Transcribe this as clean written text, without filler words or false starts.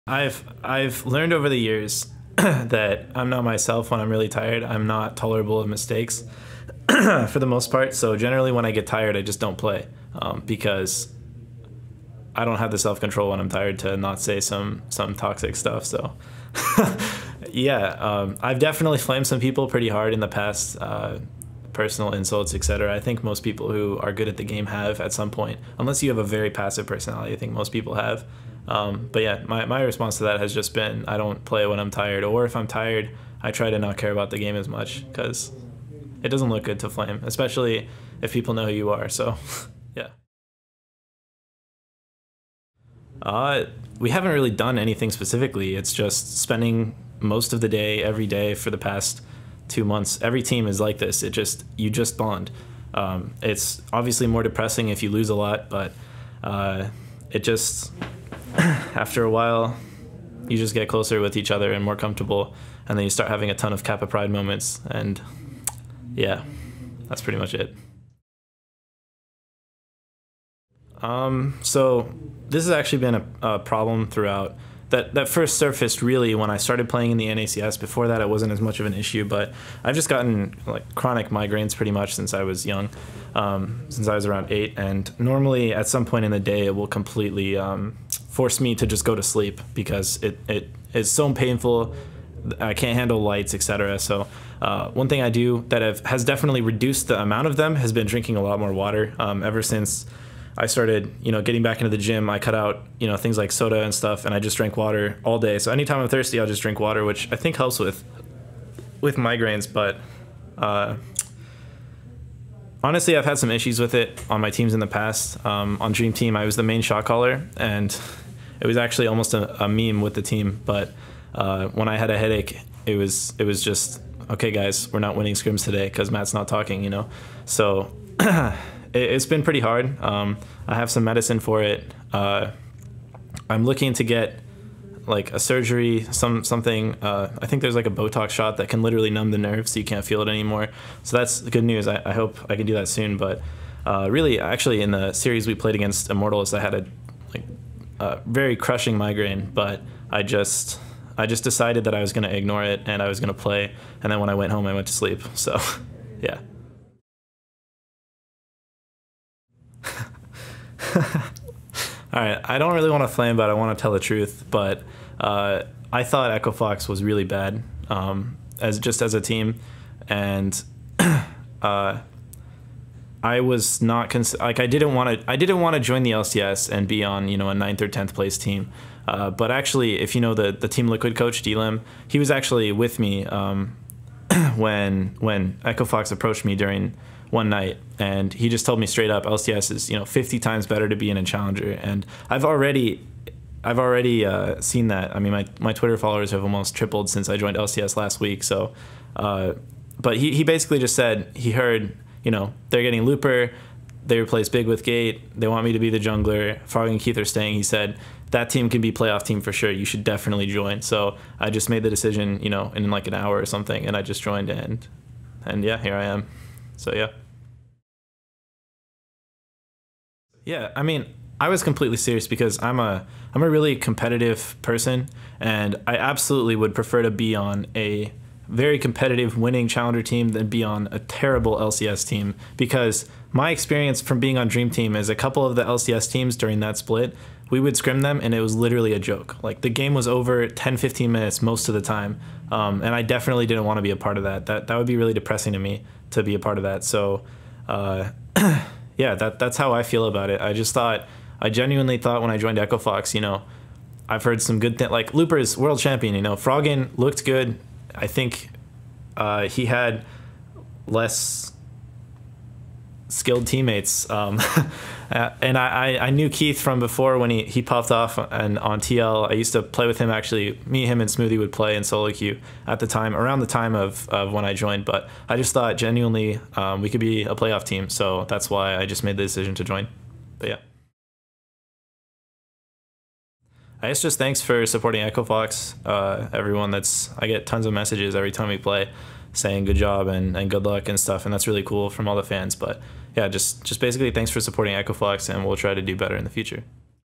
I've learned over the years that I'm not myself when I'm really tired. I'm not tolerable of mistakes for the most part. So generally when I get tired, I just don't play because I don't have the self-control when I'm tired to not say some toxic stuff. So yeah, I've definitely flamed some people pretty hard in the past, personal insults, etc. I think most people who are good at the game have at some point, unless you have a very passive personality. I think most people have. But yeah, my response to that has just been I don't play when I'm tired, or if I'm tired, I try to not care about the game as much because it doesn't look good to flame, especially if people know who you are. So yeah. We haven't really done anything specifically. It's just spending most of the day, every day for the past 2 months. Every team is like this. You just bond. It's obviously more depressing if you lose a lot, but it just after a while you just get closer with each other and more comfortable, and then you start having a ton of Kappa Pride moments, and yeah, that's pretty much it. So this has actually been a problem throughout. That first surfaced really when I started playing in the NACS. Before that, it wasn't as much of an issue, but I've just gotten like chronic migraines pretty much since I was young, since I was around 8. And normally at some point in the day, it will completely force me to just go to sleep because it is so painful. I can't handle lights, etc. So one thing I do that has definitely reduced the amount of them has been drinking a lot more water. Ever since I started, getting back into the gym, I cut out, things like soda and stuff, and I just drank water all day. So anytime I'm thirsty, I'll just drink water, which I think helps with migraines. But honestly, I've had some issues with it on my teams in the past. On Dream Team, I was the main shot caller, and it was actually almost a meme with the team. But when I had a headache, it was just, okay, guys, we're not winning scrims today because Matt's not talking, So it's been pretty hard. I have some medicine for it. I'm looking to get like a surgery, something. I think there's like a Botox shot that can literally numb the nerve so you can't feel it anymore. So that's good news. I hope I can do that soon. But really, actually, in the series we played against Immortals, I had a very crushing migraine, but I just decided that I was going to ignore it and I was going to play. And then when I went home, I went to sleep. So yeah. All right, I don't really want to flame, but I want to tell the truth. But I thought Echo Fox was really bad as a team, and I was not I didn't want to join the LCS and be on a 9th or 10th place team. But actually, if you know the Team Liquid coach D-Lim, he was actually with me when Echo Fox approached me during one night, and he just told me straight up, LCS is 50 times better to be in a challenger. And I've already seen that. I mean, my Twitter followers have almost tripled since I joined LCS last week. So but he basically just said he heard they're getting Looper, they replace Big with Gate, they want me to be the jungler, Frog and Keith are staying. He said that team can be playoff team for sure, you should definitely join. So I just made the decision in like an hour or something, and I just joined, and yeah, here I am. So yeah. Yeah, I mean, I was completely serious because I'm a really competitive person, and I absolutely would prefer to be on a very competitive winning challenger team than be on a terrible LCS team, because my experience from being on Dream Team is a couple of the LCS teams during that split, we would scrim them and it was literally a joke. Like the game was over 10-15 minutes most of the time, and I definitely didn't want to be a part of that. That would be really depressing to me to be a part of that. So yeah, that's how I feel about it. I genuinely thought when I joined Echo Fox, I've heard some good things. Like Looper's world champion, Froggen looked good. I think he had less skilled teammates. And I knew Keith from before when he popped off and on TL. I used to play with him, actually. Me, him, and Smoothie would play in solo queue at the time, around the time of when I joined. But I just thought genuinely we could be a playoff team. So that's why I just made the decision to join. But yeah. I guess just thanks for supporting Echo Fox, everyone. I get tons of messages every time we play saying good job and good luck and stuff, and that's really cool from all the fans. But yeah, just basically thanks for supporting Echo Fox, and we'll try to do better in the future.